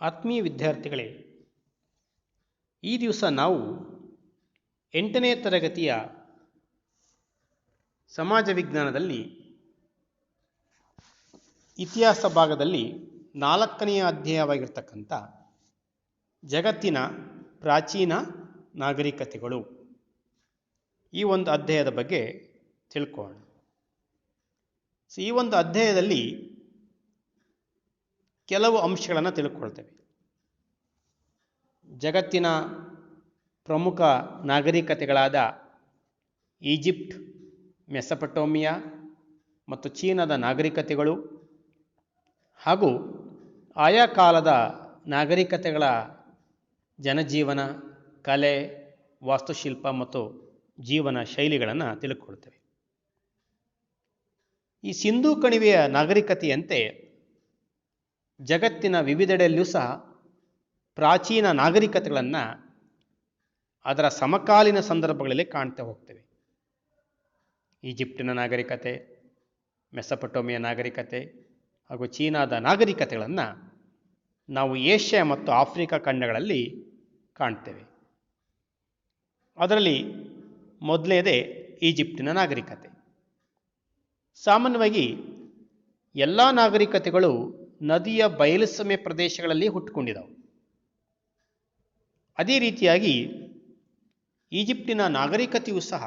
ಆತ್ಮೀಯ ವಿದ್ಯಾರ್ಥಿಗಳೇ, ಈ ದಿವಸ ನಾವು 8ನೇ ತರಗತಿಯ ಸಮಾಜ ವಿಜ್ಞಾನದಲ್ಲಿ ಇತಿಹಾಸ ಭಾಗದಲ್ಲಿ 4ನೇ ಅಧ್ಯಾಯವಾಗಿರ್ತಕ್ಕಂಥ ಜಗತ್ತಿನ ಪ್ರಾಚೀನ ನಾಗರಿಕತೆಗಳು ಈ ಒಂದು ಅಧ್ಯಾಯದ ಬಗ್ಗೆ ತಿಳ್ಕೊಳ್ಳೋಣ. ಈ ಒಂದು ಅಧ್ಯಾಯದಲ್ಲಿ ಕೆಲವು ಅಂಶಗಳನ್ನು ತಿಳ್ಕೊಳ್ತೇವೆ. ಜಗತ್ತಿನ ಪ್ರಮುಖ ನಾಗರಿಕತೆಗಳಾದ ಈಜಿಪ್ಟ್, ಮೆಸೊಪೊಟೇಮಿಯಾ ಮತ್ತು ಚೀನಾದ ನಾಗರಿಕತೆಗಳು ಹಾಗೂ ಆಯಾ ಕಾಲದ ನಾಗರಿಕತೆಗಳ ಜನಜೀವನ, ಕಲೆ, ವಾಸ್ತುಶಿಲ್ಪ ಮತ್ತು ಜೀವನ ಶೈಲಿಗಳನ್ನು ತಿಳ್ಕೊಳ್ತೇವೆ. ಈ ಸಿಂಧೂ ಕಣಿವೆಯ ನಾಗರಿಕತೆಯಂತೆ ಜಗತ್ತಿನ ವಿವಿಧೆಡೆಯಲ್ಲಿಯೂ ಸಹ ಪ್ರಾಚೀನ ನಾಗರಿಕತೆಗಳನ್ನು ಅದರ ಸಮಕಾಲೀನ ಸಂದರ್ಭಗಳಲ್ಲಿ ಕಾಣ್ತಾ ಹೋಗ್ತೇವೆ. ಈಜಿಪ್ಟಿನ ನಾಗರಿಕತೆ, ಮೆಸೊಪೊಟೇಮಿಯಾ ನಾಗರಿಕತೆ ಹಾಗೂ ಚೀನಾದ ನಾಗರಿಕತೆಗಳನ್ನು ನಾವು ಏಷ್ಯಾ ಮತ್ತು ಆಫ್ರಿಕಾ ಖಂಡಗಳಲ್ಲಿ ಕಾಣ್ತೇವೆ. ಅದರಲ್ಲಿ ಮೊದಲನೇದೇ ಈಜಿಪ್ಟಿನ ನಾಗರಿಕತೆ. ಸಾಮಾನ್ಯವಾಗಿ ಎಲ್ಲ ನಾಗರಿಕತೆಗಳು ನದಿಯ ಬಯಲುಸೀಮೆ ಪ್ರದೇಶಗಳಲ್ಲಿ ಹುಟ್ಟುಕೊಂಡಿದ್ದಾವೆ. ಅದೇ ರೀತಿಯಾಗಿ ಈಜಿಪ್ಟಿನ ನಾಗರಿಕತೆಯೂ ಸಹ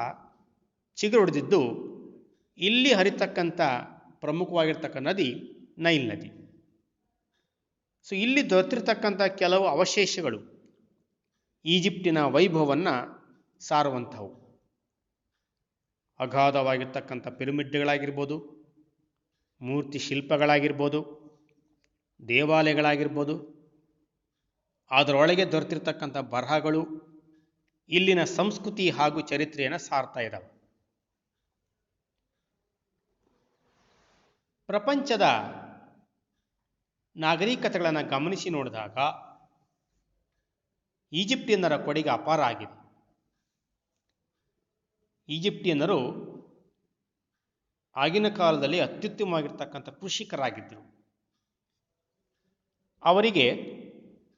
ಚಿಗುರೊಡೆದಿದ್ದು ಇಲ್ಲಿ ಹರಿತಕ್ಕಂಥ ಪ್ರಮುಖವಾಗಿರ್ತಕ್ಕಂಥ ನದಿ ನೈಲ್ ನದಿ. ಇಲ್ಲಿ ದೊರೆತಿರ್ತಕ್ಕಂಥ ಕೆಲವು ಅವಶೇಷಗಳು ಈಜಿಪ್ಟಿನ ವೈಭವವನ್ನು ಸಾರುವಂಥವು. ಅಗಾಧವಾಗಿರ್ತಕ್ಕಂಥ ಪಿರಮಿಡ್ಗಳಾಗಿರ್ಬೋದು, ಮೂರ್ತಿ ಶಿಲ್ಪಗಳಾಗಿರ್ಬೋದು, ದೇವಾಲಯಗಳಾಗಿರ್ಬೋದು, ಅದರೊಳಗೆ ದೊರೆತಿರ್ತಕ್ಕಂಥ ಬರಹಗಳು ಇಲ್ಲಿನ ಸಂಸ್ಕೃತಿ ಹಾಗೂ ಚರಿತ್ರೆಯನ್ನು ಸಾರ್ತಾ ಇದ್ದಾವೆ. ಪ್ರಪಂಚದ ನಾಗರಿಕತೆಗಳನ್ನು ಗಮನಿಸಿ ನೋಡಿದಾಗ ಈಜಿಪ್ಟಿಯನ್ನರ ಕೊಡುಗೆ ಅಪಾರ ಆಗಿದೆ. ಈಜಿಪ್ಟಿಯನ್ನರು ಆಗಿನ ಕಾಲದಲ್ಲಿ ಅತ್ಯುತ್ತಮವಾಗಿರ್ತಕ್ಕಂಥ ಕೃಷಿಕರಾಗಿದ್ದರು. ಅವರಿಗೆ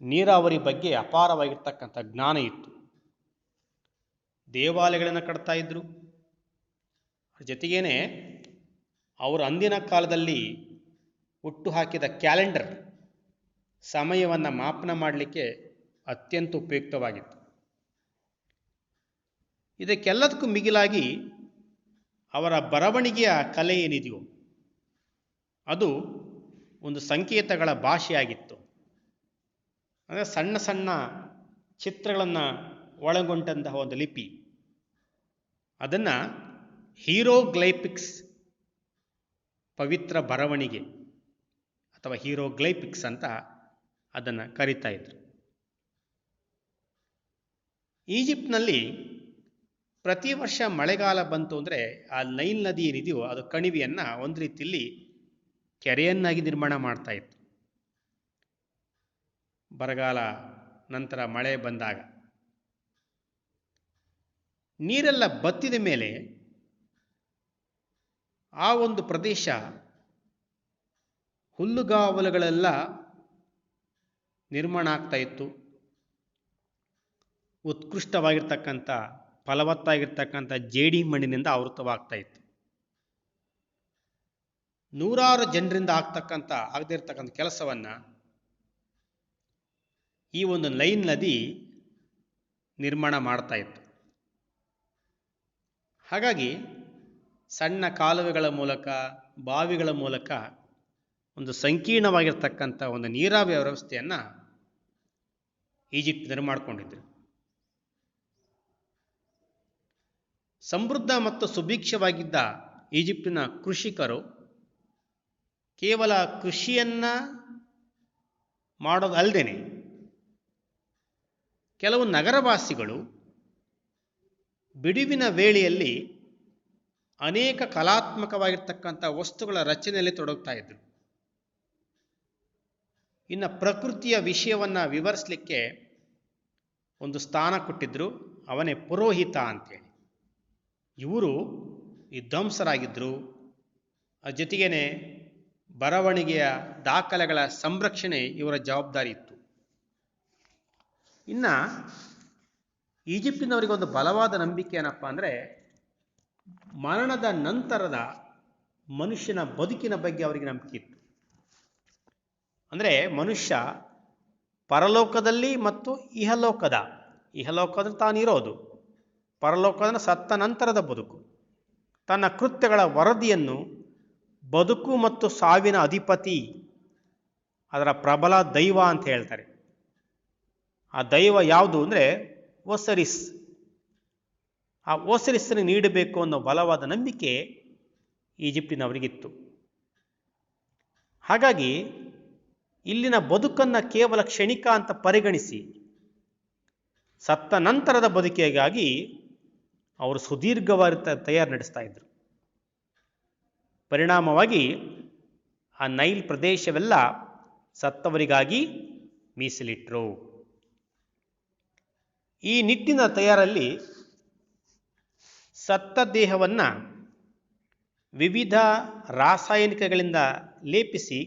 ನೀರಾವರಿ ಬಗ್ಗೆ ಅಪಾರವಾಗಿರ್ತಕ್ಕಂಥ ಜ್ಞಾನ ಇತ್ತು. ದೇವಾಲಯಗಳನ್ನು ಕಟ್ತಾ ಇದ್ದರು. ಜೊತೆಗೇನೆ ಅವರು ಅಂದಿನ ಕಾಲದಲ್ಲಿ ಹುಟ್ಟು ಹಾಕಿದ ಕ್ಯಾಲೆಂಡರ್ ಸಮಯವನ್ನು ಮಾಪನ ಮಾಡಲಿಕ್ಕೆ ಅತ್ಯಂತ ಉಪಯುಕ್ತವಾಗಿತ್ತು. ಇದಕ್ಕೆಲ್ಲದಕ್ಕೂ ಮಿಗಿಲಾಗಿ ಅವರ ಬರವಣಿಗೆಯ ಕಲೆ ಏನಿದೆಯೋ ಅದು ಒಂದು ಸಂಕೇತಗಳ ಭಾಷೆಯಾಗಿತ್ತು. ಅಂದರೆ ಸಣ್ಣ ಸಣ್ಣ ಚಿತ್ರಗಳನ್ನು ಒಳಗೊಂಡಂತಹ ಒಂದು ಲಿಪಿ, ಅದನ್ನು ಹೀರೋಗ್ಲೈಪಿಕ್ಸ್, ಪವಿತ್ರ ಬರವಣಿಗೆ ಅಥವಾ ಹೀರೋಗ್ಲೈಪಿಕ್ಸ್ ಅಂತ ಅದನ್ನು ಕರೀತಾ ಇದ್ರು. ಈಜಿಪ್ಟ್ನಲ್ಲಿ ಪ್ರತಿ ವರ್ಷ ಮಳೆಗಾಲ ಬಂತು ಅಂದರೆ ಆ ನೈಲ್ ನದಿ ಏನಿದೆಯೋ ಅದು ಕಣಿವೆಯನ್ನು ಒಂದು ರೀತಿಯಲ್ಲಿ ಕೆರೆಯನ್ನಾಗಿ ನಿರ್ಮಾಣ ಮಾಡ್ತಾ ಇತ್ತು. ಬರಗಾಲ ನಂತರ ಮಳೆ ಬಂದಾಗ ನೀರೆಲ್ಲ ಬತ್ತಿದ ಮೇಲೆ ಆ ಒಂದು ಪ್ರದೇಶ ಹುಲ್ಲುಗಾವಲುಗಳೆಲ್ಲ ನಿರ್ಮಾಣ ಆಗ್ತಾ ಇತ್ತು. ಉತ್ಕೃಷ್ಟವಾಗಿರ್ತಕ್ಕಂಥ ಫಲವತ್ತಾಗಿರ್ತಕ್ಕಂಥ ಜೇಡಿ ಮಣ್ಣಿನಿಂದ ಆವೃತವಾಗ್ತಾ ಇತ್ತು. ನೂರಾರು ಜನರಿಂದ ಆಗದಿರ್ತಕ್ಕಂಥ ಕೆಲಸವನ್ನು ಈ ಒಂದು ನೈಲ್ ನದಿ ನಿರ್ಮಾಣ ಮಾಡ್ತಾ ಇತ್ತು. ಹಾಗಾಗಿ ಸಣ್ಣ ಕಾಲುವೆಗಳ ಮೂಲಕ, ಬಾವಿಗಳ ಮೂಲಕ ಒಂದು ಸಂಕೀರ್ಣವಾಗಿರ್ತಕ್ಕಂಥ ಒಂದು ನೀರಾವರಿ ವ್ಯವಸ್ಥೆಯನ್ನು ಈಜಿಪ್ಟಿನರು ಮಾಡಿಕೊಂಡಿದ್ದರು. ಸಮೃದ್ಧ ಮತ್ತು ಸುಭಿಕ್ಷವಾಗಿದ್ದ ಈಜಿಪ್ಟಿನ ಕೃಷಿಕರು ಕೇವಲ ಕೃಷಿಯನ್ನು ಮಾಡೋದಲ್ಲದೆ ಕೆಲವು ನಗರವಾಸಿಗಳು ಬಿಡುವಿನ ವೇಳೆಯಲ್ಲಿ ಅನೇಕ ಕಲಾತ್ಮಕವಾಗಿರ್ತಕ್ಕಂಥ ವಸ್ತುಗಳ ರಚನೆಯಲ್ಲಿ ತೊಡಗ್ತಾ ಇದ್ರು. ಇನ್ನು ಪ್ರಕೃತಿಯ ವಿಷಯವನ್ನು ವಿವರಿಸಲಿಕ್ಕೆ ಒಂದು ಸ್ಥಾನ ಕೊಟ್ಟಿದ್ರು, ಅವನೇ ಪುರೋಹಿತ ಅಂತೇಳಿ. ಇವರು ವಿದ್ವಾಂಸರಾಗಿದ್ದರು. ಜೊತೆಗೇನೆ ಬರವಣಿಗೆಯ ದಾಖಲೆಗಳ ಸಂರಕ್ಷಣೆ ಇವರ ಜವಾಬ್ದಾರಿ ಇತ್ತು. ಇನ್ನು ಈಜಿಪ್ಟಿನವರಿಗೆ ಒಂದು ಬಲವಾದ ನಂಬಿಕೆ ಏನಪ್ಪ ಅಂದರೆ ಮರಣದ ನಂತರದ ಮನುಷ್ಯನ ಬದುಕಿನ ಬಗ್ಗೆ ಅವರಿಗೆ ನಂಬಿಕೆ ಇತ್ತು. ಅಂದರೆ ಮನುಷ್ಯ ಪರಲೋಕದಲ್ಲಿ ಮತ್ತು ಇಹಲೋಕದ ತಾನಿರೋದು, ಪರಲೋಕದ ಸತ್ತ ನಂತರದ ಬದುಕು, ತನ್ನ ಕೃತ್ಯಗಳ ವರದಿಯನ್ನು ಬದುಕು ಮತ್ತು ಸಾವಿನ ಅಧಿಪತಿ, ಅದರ ಪ್ರಬಲ ದೈವ ಅಂತ ಹೇಳ್ತಾರೆ. ಆ ದೈವ ಯಾವುದು ಅಂದರೆ ಓಸರಿಸ್. ಆ ಓಸರಿಸ್ಸನ್ನು ನೀಡಬೇಕು ಅನ್ನೋ ಬಲವಾದ ನಂಬಿಕೆ ಈಜಿಪ್ಟಿನವರಿಗಿತ್ತು. ಹಾಗಾಗಿ ಇಲ್ಲಿನ ಬದುಕನ್ನು ಕೇವಲ ಕ್ಷಣಿಕ ಅಂತ ಪರಿಗಣಿಸಿ ಸತ್ತ ನಂತರದ ಬದುಕಿಗಾಗಿ ಅವರು ಸುದೀರ್ಘವಾದ ತಯಾರಿ ನಡೆಸ್ತಾ ಇದ್ರು. ಪರಿಣಾಮವಾಗಿ ಆ ನೈಲ್ ಪ್ರದೇಶವೆಲ್ಲ ಸತ್ತವರಿಗಾಗಿ ಮೀಸಲಿಟ್ಟರು. ಈ ನಿಟ್ಟಿನ ತಯಾರಲ್ಲಿ ಸತ್ತ ದೇಹವನ್ನು ವಿವಿಧ ರಾಸಾಯನಿಕಗಳಿಂದ ಲೇಪಿಸಿ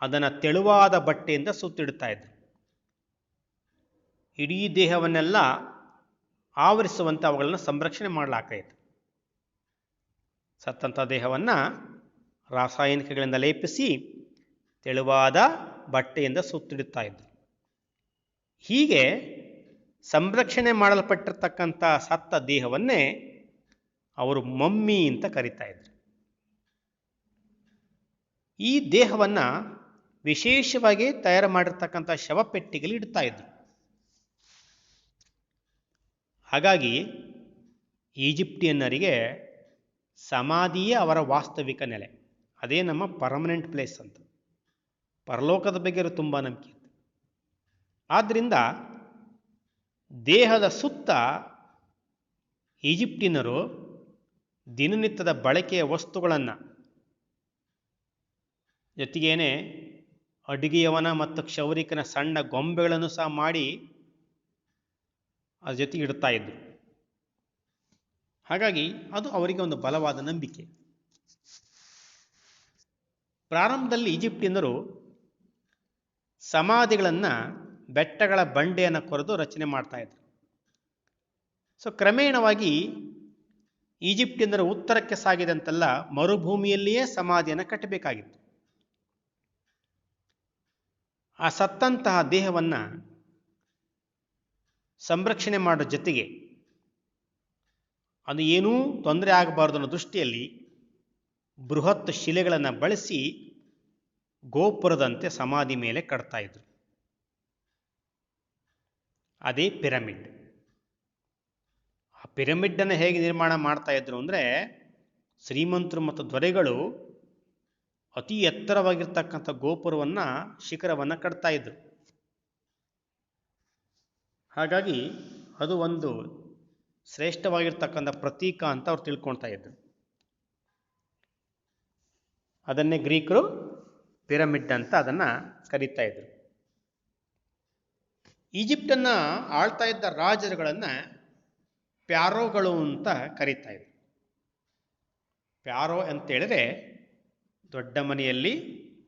ಅದನ್ನು ತೆಳುವಾದ ಬಟ್ಟೆಯಿಂದ ಸುತ್ತಿಡ್ತಾ ಇದ್ರು. ಇಡೀ ದೇಹವನ್ನೆಲ್ಲ ಆವರಿಸುವಂತೆ ಅವುಗಳನ್ನು ಸಂರಕ್ಷಣೆ ಮಾಡಲಾಗ್ತಾಯಿತ್ತು. ಸತ್ತಂಥ ದೇಹವನ್ನು ರಾಸಾಯನಿಕಗಳಿಂದ ಲೇಪಿಸಿ ತೆಳುವಾದ ಬಟ್ಟೆಯಿಂದ ಸುತ್ತಿಡುತ್ತಾ ಇದ್ರು. ಹೀಗೆ ಸಂರಕ್ಷಣೆ ಮಾಡಲ್ಪಟ್ಟಿರ್ತಕ್ಕಂಥ ಸತ್ತ ದೇಹವನ್ನೇ ಅವರು ಮಮ್ಮಿ ಅಂತ ಕರೀತಾ ಇದ್ರು. ಈ ದೇಹವನ್ನು ವಿಶೇಷವಾಗಿ ತಯಾರು ಮಾಡಿರ್ತಕ್ಕಂಥ ಶವಪೆಟ್ಟಿಗೆಯಲ್ಲಿ ಇಡ್ತಾ ಇದ್ರು. ಹಾಗಾಗಿ ಈಜಿಪ್ಟಿಯನ್ನರಿಗೆ ಸಮಾಧಿಯೇ ಅವರ ವಾಸ್ತವಿಕ ನೆಲೆ, ಅದೇ ನಮ್ಮ ಪರ್ಮನೆಂಟ್ ಪ್ಲೇಸ್ ಅಂತ. ಪರಲೋಕದ ಬಗ್ಗೆ ತುಂಬ ನಂಬಿಕೆ ಇತ್ತು. ಆದ್ದರಿಂದ ದೇಹದ ಸುತ್ತ ಈಜಿಪ್ಟಿನರು ದಿನನಿತ್ಯದ ಬಳಕೆಯ ವಸ್ತುಗಳನ್ನು, ಜೊತೆಗೇನೆ ಅಡುಗೆಯವನ ಮತ್ತು ಕ್ಷೌರಿಕನ ಸಣ್ಣ ಗೊಂಬೆಗಳನ್ನು ಸಹ ಮಾಡಿ ಅದ್ರ ಜೊತೆಗೆ ಇಡ್ತಾ ಇದ್ರು. ಹಾಗಾಗಿ ಅದು ಅವರಿಗೆ ಒಂದು ಬಲವಾದ ನಂಬಿಕೆ. ಪ್ರಾರಂಭದಲ್ಲಿ ಈಜಿಪ್ಟಿನರು ಸಮಾಧಿಗಳನ್ನು ಬೆಟ್ಟಗಳ ಬಂಡೆಯನ್ನು ಕೊರೆದು ರಚನೆ ಮಾಡ್ತಾ ಇದ್ರು. ಕ್ರಮೇಣವಾಗಿ ಈಜಿಪ್ಟಿನರು ಉತ್ತರಕ್ಕೆ ಸಾಗಿದಂತೆಲ್ಲ ಮರುಭೂಮಿಯಲ್ಲಿಯೇ ಸಮಾಧಿಯನ್ನು ಕಟ್ಟಬೇಕಾಗಿತ್ತು. ಆ ಸತ್ತಂತಹ ದೇಹವನ್ನು ಸಂರಕ್ಷಣೆ ಮಾಡೋ ಜೊತೆಗೆ ಅದು ಏನೂ ತೊಂದರೆ ಆಗಬಾರ್ದು ಅನ್ನೋ ದೃಷ್ಟಿಯಲ್ಲಿ ಬೃಹತ್ ಶಿಲೆಗಳನ್ನು ಬಳಸಿ ಗೋಪುರದಂತೆ ಸಮಾಧಿ ಮೇಲೆ ಕಟ್ತಾ ಇದ್ರು. ಅದೇ ಪಿರಮಿಡ್. ಆ ಪಿರಮಿಡ್ಡನ್ನು ಹೇಗೆ ನಿರ್ಮಾಣ ಮಾಡ್ತಾ ಇದ್ರು ಅಂದರೆ ಶ್ರೀಮಂತರು ಮತ್ತು ದೊರೆಗಳು ಅತಿ ಎತ್ತರವಾಗಿರ್ತಕ್ಕಂಥ ಗೋಪುರವನ್ನು, ಶಿಖರವನ್ನು ಕಟ್ತಾ ಇದ್ರು. ಹಾಗಾಗಿ ಅದು ಒಂದು ಶ್ರೇಷ್ಠವಾಗಿರ್ತಕ್ಕಂಥ ಪ್ರತೀಕ ಅಂತ ಅವ್ರು ತಿಳ್ಕೊಳ್ತಾ ಇದ್ರು. ಅದನ್ನೇ ಗ್ರೀಕರು ಪಿರಮಿಡ್ ಅಂತ ಅದನ್ನು ಕರೀತಾ ಇದ್ರು. ಈಜಿಪ್ಟನ್ನು ಆಳ್ತಾ ಇದ್ದ ರಾಜರುಗಳನ್ನು ಪ್ಯಾರೋಗಳು ಅಂತ ಕರೀತಾ ಇದ್ರು. ಪ್ಯಾರೋ ಅಂತೇಳಿದ್ರೆ ದೊಡ್ಡ ಮನೆಯಲ್ಲಿ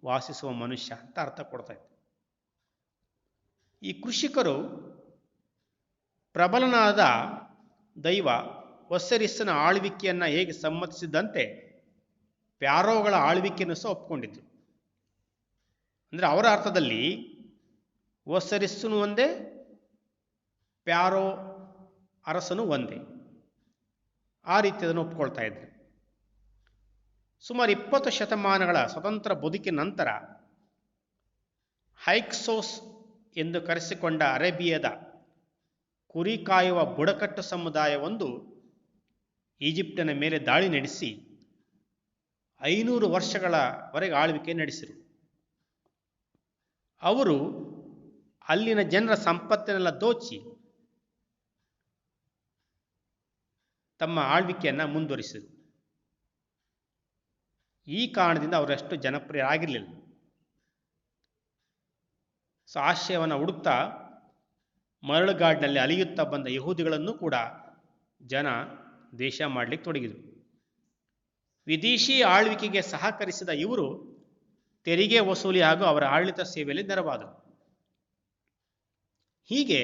ವಾಸಿಸುವ ಮನುಷ್ಯ ಅಂತ ಅರ್ಥ ಕೊಡ್ತಾ ಇದ್ರು. ಈ ಕೃಷಿಕರು ಪ್ರಬಲನಾದ ದೈವ ಒಸ್ಸಿರಿಸ್ಸನ ಆಳ್ವಿಕೆಯನ್ನು ಹೇಗೆ ಸಮ್ಮತಿಸಿದಂತೆ ಪ್ಯಾರೋಗಳ ಆಳ್ವಿಕೆಯನ್ನು ಸಹ ಒಪ್ಕೊಂಡಿದ್ರು. ಅಂದರೆ ಅವರ ಅರ್ಥದಲ್ಲಿ ಒಸ್ಸಿರಿಸ್ಸನು ಒಂದೇ, ಪ್ಯಾರೋ ಅರಸನು ಒಂದೇ, ಆ ರೀತಿ ಅದನ್ನು ಒಪ್ಕೊಳ್ತಾ ಇದ್ರು. ಸುಮಾರು 20 ಶತಮಾನಗಳ ಸ್ವತಂತ್ರ ಬದುಕಿನ ನಂತರ ಹೈಕ್ಸೋಸ್ ಎಂದು ಕರೆಸಿಕೊಂಡ ಅರೇಬಿಯಾದ ಕುರಿ ಕಾಯುವ ಬುಡಕಟ್ಟು ಸಮುದಾಯವೊಂದು ಈಜಿಪ್ಟಿನ ಮೇಲೆ ದಾಳಿ ನಡೆಸಿ 500 ವರ್ಷಗಳವರೆಗೆ ಆಳ್ವಿಕೆ ನಡೆಸಿದರು. ಅವರು ಅಲ್ಲಿನ ಜನರ ಸಂಪತ್ತನ್ನೆಲ್ಲ ದೋಚಿ ತಮ್ಮ ಆಳ್ವಿಕೆಯನ್ನು ಮುಂದುವರಿಸಿದರು. ಈ ಕಾರಣದಿಂದ ಅವರಷ್ಟು ಜನಪ್ರಿಯರಾಗಿರಲಿಲ್ಲ. ಆಶ್ರಯವನ್ನು ಹುಡುಕ್ತಾ ಮರಳುಗಾಡಿನಲ್ಲಿ ಅಲಿಯುತ್ತಾ ಬಂದ ಯಹೂದಿಗಳನ್ನು ಕೂಡ ಜನ ದೇಶ ಮಾಡಲಿಕ್ಕೆ ತೊಡಗಿದರು. ವಿದೇಶಿ ಆಳ್ವಿಕೆಗೆ ಸಹಕರಿಸಿದ ಇವರು ತೆರಿಗೆ ವಸೂಲಿ ಹಾಗೂ ಅವರ ಆಡಳಿತ ಸೇವೆಯಲ್ಲಿ ನೆರವಾದರು. ಹೀಗೆ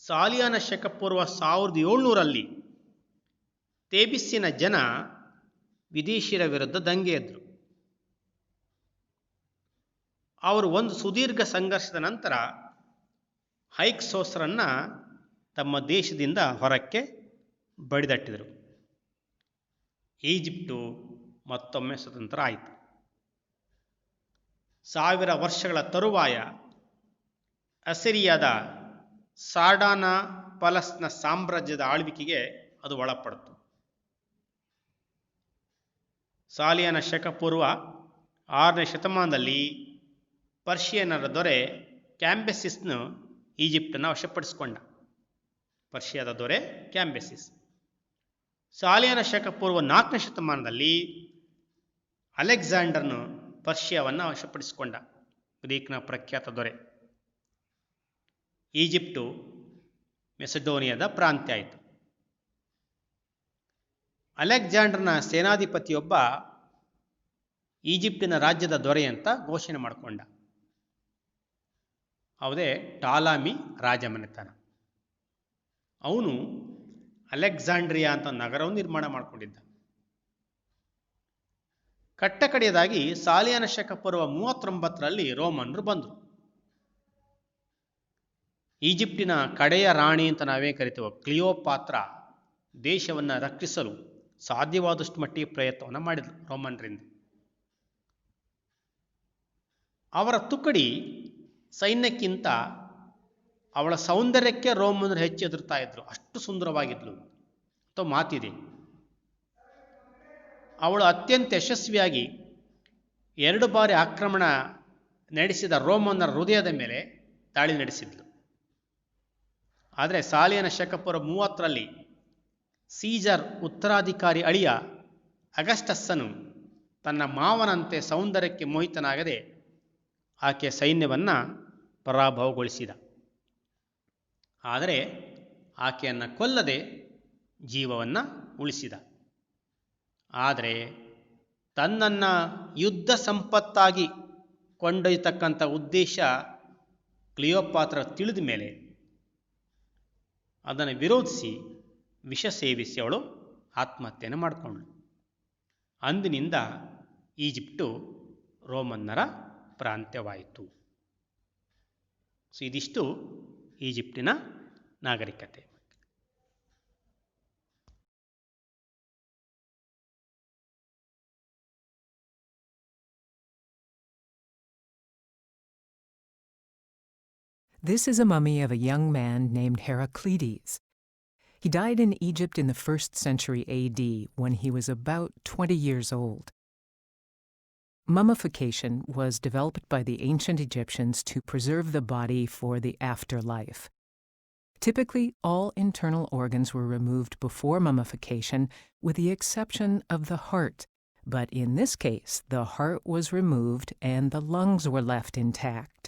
ಸಾಲಿಯಾನ ಶಕ ಪೂರ್ವ 1700ರಲ್ಲಿ ತೇಬಿಸ್ಸಿನ ಜನ ವಿದೇಶಿಯರ ವಿರುದ್ಧ ದಂಗೆ ಎದ್ರು. ಅವರು ಒಂದು ಸುದೀರ್ಘ ಸಂಘರ್ಷದ ನಂತರ ಹೈಕ್ಸೋಸ್ರನ್ನ ತಮ್ಮ ದೇಶದಿಂದ ಹೊರಕ್ಕೆ ಬಡಿದಟ್ಟಿದರು. ಈಜಿಪ್ಟು ಮತ್ತೊಮ್ಮೆ ಸ್ವತಂತ್ರ ಆಯಿತು. 1000 ವರ್ಷಗಳ ತರುವಾಯ ಅಸಿರಿಯಾದ ಸಾರ್ಡಾನಾ ಪಲಸ್ನ ಸಾಮ್ರಾಜ್ಯದ ಆಳ್ವಿಕೆಗೆ ಅದು ಒಳಪಡಿತು. ಸಾಲಿಯಾನ ಶಕ ಪೂರ್ವ 6ನೇ ಶತಮಾನದಲ್ಲಿ ಪರ್ಷಿಯನ್ನರ ದೊರೆ ಕ್ಯಾಂಬೆಸಿಸ್ನು ಈಜಿಪ್ಟನ್ನು ವಶಪಡಿಸಿಕೊಂಡ. ಪರ್ಷಿಯಾದ ದೊರೆ ಕ್ಯಾಂಬೆಸಿಸ್. ಸಾಲಿಯಾನ ಶಕ ಪೂರ್ವ 4ನೇ ಶತಮಾನದಲ್ಲಿ ಅಲೆಕ್ಸಾಂಡರ್ನು ಪರ್ಷಿಯಾವನ್ನು ವಶಪಡಿಸಿಕೊಂಡ, ಗ್ರೀಕ್ನ ಪ್ರಖ್ಯಾತ ದೊರೆ. ಈಜಿಪ್ಟು ಮೆಸಡೋನಿಯಾದ ಪ್ರಾಂತ್ಯ ಆಯಿತು. ಅಲೆಕ್ಸಾಂಡರ್ನ ಸೇನಾಧಿಪತಿಯೊಬ್ಬ ಈಜಿಪ್ಟಿನ ರಾಜ್ಯದ ದೊರೆ ಅಂತ ಘೋಷಣೆ ಮಾಡಿಕೊಂಡ. ಅವದೇ ಟಾಲಮಿ ರಾಜಮನೆತನ. ಅವನು ಅಲೆಕ್ಸಾಂಡ್ರಿಯಾ ಅಂತ ನಗರವನ್ನು ನಿರ್ಮಾಣ ಮಾಡಿಕೊಂಡಿದ್ದ. ಕಟ್ಟಕಡೆಯದಾಗಿ ಸಾಲಿಯಾನ ಶಕ ಪೂರ್ವ 39ರಲ್ಲಿ ರೋಮನ್ರು ಬಂದರು. ಈಜಿಪ್ಟಿನ ಕಡೆಯ ರಾಣಿ ಅಂತ ನಾವೇ ಕರಿತೇವೆ ಕ್ಲಿಯೋಪಾತ್ರ ದೇಶವನ್ನು ರಕ್ಷಿಸಲು ಸಾಧ್ಯವಾದಷ್ಟು ಮಟ್ಟಿಗೆ ಪ್ರಯತ್ನವನ್ನು ಮಾಡಿದರು ರೋಮನ್ರಿಂದ. ಅವರ ತುಕಡಿ ಸೈನ್ಯಕ್ಕಿಂತ ಅವಳ ಸೌಂದರ್ಯಕ್ಕೆ ರೋಮನರು ಹೆಚ್ಚು ಎದುರ್ತಾ ಇದ್ರು. ಅಷ್ಟು ಸುಂದರವಾಗಿದ್ಲು ಅಥವಾ ಮಾತಿದೆ. ಅವಳು ಅತ್ಯಂತ ಯಶಸ್ವಿಯಾಗಿ 2 ಬಾರಿ ಆಕ್ರಮಣ ನಡೆಸಿದ ರೋಮನ್ನರ ಹೃದಯದ ಮೇಲೆ ದಾಳಿ ನಡೆಸಿದ್ಲು. ಆದರೆ ಸಾಲಿಯಾನ ಶಕ ಪೂರ್ವ 30ರಲ್ಲಿ ಸೀಜರ್ ಉತ್ತರಾಧಿಕಾರಿ ಅಳಿಯ ಅಗಸ್ಟಸ್ಸನು ತನ್ನ ಮಾವನಂತೆ ಸೌಂದರ್ಯಕ್ಕೆ ಮೋಹಿತನಾಗದೆ ಆಕೆಯ ಸೈನ್ಯವನ್ನು ಪರಾಭವಗೊಳಿಸಿದ. ಆದರೆ ಆಕೆಯನ್ನು ಕೊಲ್ಲದೆ ಜೀವವನ್ನು ಉಳಿಸಿದ. ಆದರೆ ತನ್ನನ್ನು ಯುದ್ಧ ಸಂಪತ್ತಾಗಿ ಕೊಂಡೊಯ್ಯತಕ್ಕಂಥ ಉದ್ದೇಶ ಕ್ಲಿಯೋಪಾತ್ರ ತಿಳಿದ ಮೇಲೆ ಅದನ್ನು ವಿರೋಧಿಸಿ ವಿಷ ಸೇವಿಸಿ ಅವಳು ಆತ್ಮಹತ್ಯೆಯನ್ನು ಮಾಡಿಕೊಂಡಳು. ಅಂದಿನಿಂದ ಈಜಿಪ್ಟು ರೋಮನ್ನರ ಪ್ರಾಂತ್ಯವಾಯಿತು. ಸೊ ಇದಿಷ್ಟು ಈಜಿಪ್ಟಿನ ನಾಗರಿಕತೆ. This is a mummy of a young man named Heraclides. He died in Egypt in the 1st century AD when he was about 20 years old. Mummification was developed by the ancient Egyptians to preserve the body for the afterlife. Typically, all internal organs were removed before mummification, with the exception of the heart. But in this case, the heart was removed and the lungs were left intact.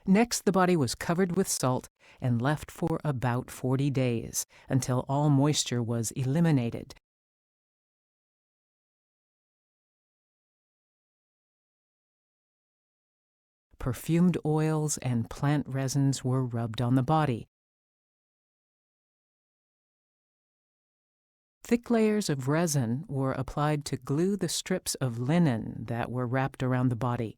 Next, the body was covered with salt and left for about 40 days, until all moisture was eliminated. Perfumed oils and plant resins were rubbed on the body. Thick layers of resin were applied to glue the strips of linen that were wrapped around the body.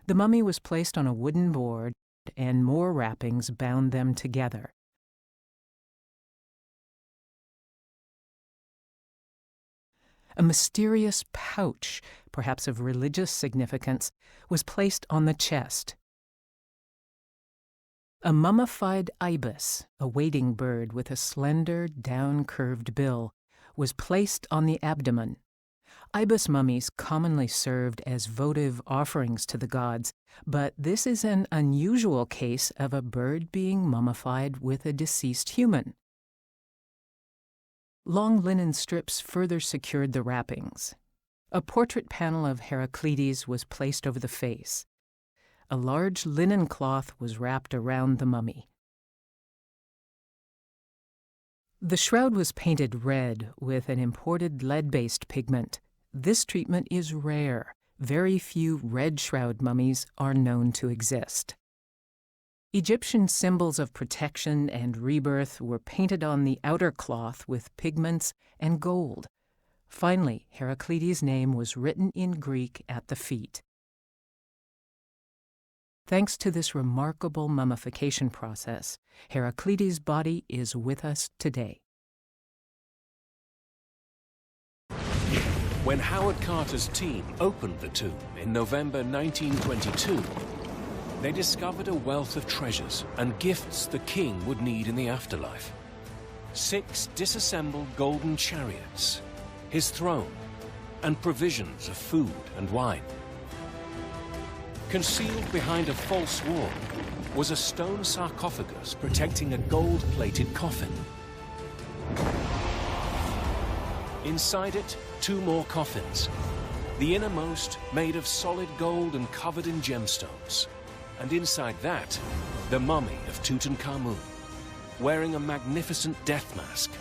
The mummy was placed on a wooden board, and more wrappings bound them together. A mysterious pouch, perhaps of religious significance, was placed on the chest. A mummified ibis, a wading bird with a slender, down-curved bill, was placed on the abdomen. Ibis mummies commonly served as votive offerings to the gods, but this is an unusual case of a bird being mummified with a deceased human. Long linen strips further secured the wrappings. A portrait panel of Heraclides was placed over the face. A large linen cloth was wrapped around the mummy. The shroud was painted red with an imported lead-based pigment. This treatment is rare. Very few red shroud mummies are known to exist. Egyptian symbols of protection and rebirth were painted on the outer cloth with pigments and gold. Finally, Heraclides' name was written in Greek at the feet. Thanks to this remarkable mummification process, Heraclides' body is with us today. When Howard Carter's team opened the tomb in November 1922, they discovered a wealth of treasures and gifts the king would need in the afterlife. 6 disassembled golden chariots, his throne, and provisions of food and wine. Concealed behind a false wall was a stone sarcophagus protecting a gold-plated coffin. Inside it, 2 more coffins, the innermost made of solid gold and covered in gemstones. And inside that, the mummy of Tutankhamun, wearing a magnificent death mask